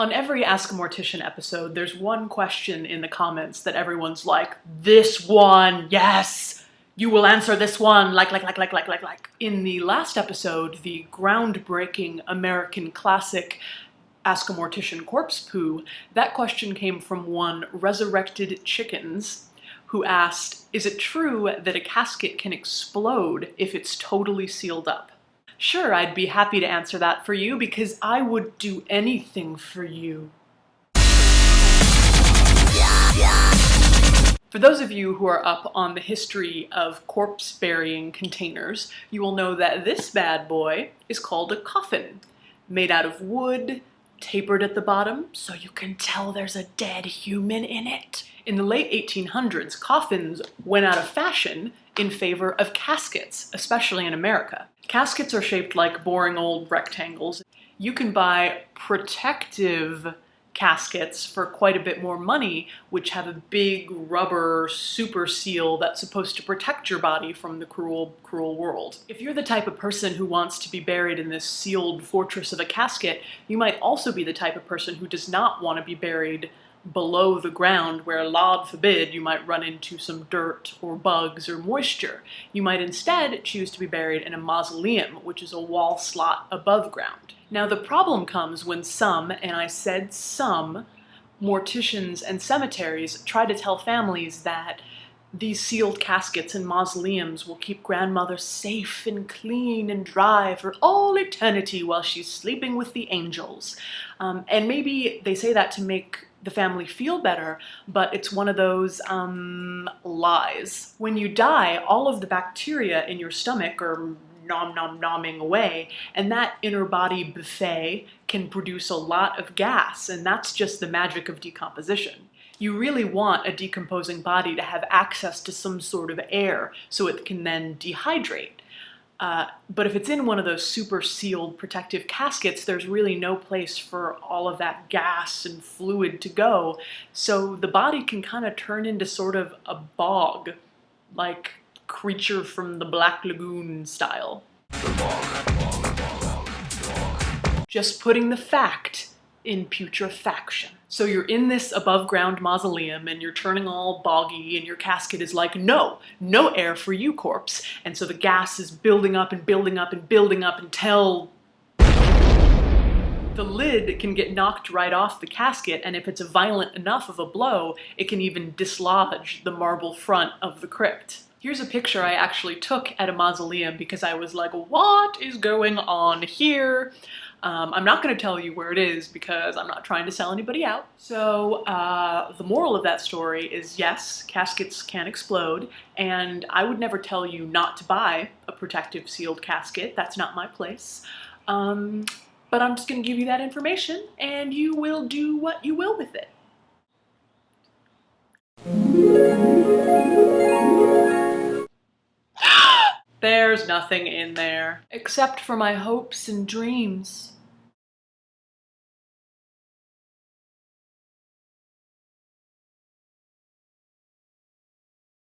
On every Ask a Mortician episode, there's one question in the comments that everyone's like, this one, yes! You will answer this one, like. In the last episode, the groundbreaking American classic Ask a Mortician Corpse Poo, that question came from one Resurrected Chickens, who asked, is it true that a casket can explode if it's totally sealed up? Sure, I'd be happy to answer that for you because I would do anything for you. For those of you who are up on the history of corpse burying containers, you will know that this bad boy is called a coffin, made out of wood, tapered at the bottom, so you can tell there's a dead human in it. In the late 1800s, coffins went out of fashion in favor of caskets, especially in America. Caskets are shaped like boring old rectangles. You can buy protective caskets for quite a bit more money, which have a big rubber super seal that's supposed to protect your body from the cruel, cruel world. If you're the type of person who wants to be buried in this sealed fortress of a casket, you might also be the type of person who does not want to be buried below the ground where, Lord forbid, you might run into some dirt or bugs or moisture. You might instead choose to be buried in a mausoleum, which is a wall slot above ground. Now the problem comes when some, and I said some, morticians and cemeteries try to tell families that these sealed caskets and mausoleums will keep grandmother safe and clean and dry for all eternity while she's sleeping with the angels. And maybe they say that to make the family feel better, but it's one of those lies. When you die, all of the bacteria in your stomach are nomming away, and that inner body buffet can produce a lot of gas, and that's just the magic of decomposition. You really want a decomposing body to have access to some sort of air so it can then dehydrate. But if it's in one of those super sealed protective caskets, there's really no place for all of that gas and fluid to go, so the body can kind of turn into sort of a bog, like Creature from the Black Lagoon style. Just putting the fact in putrefaction. So you're in this above ground mausoleum and you're turning all boggy and your casket is like, no air for you, corpse. And so the gas is building up and building up and building up until the lid can get knocked right off the casket, and if it's violent enough of a blow, it can even dislodge the marble front of the crypt. Here's a picture I actually took at a mausoleum because I was like, what is going on here? I'm not going to tell you where it is because I'm not trying to sell anybody out. So the moral of that story is yes, caskets can explode, and I would never tell you not to buy a protective sealed casket. That's not my place. But I'm just going to give you that information, and you will do what you will with it. There's nothing in there, except for my hopes and dreams.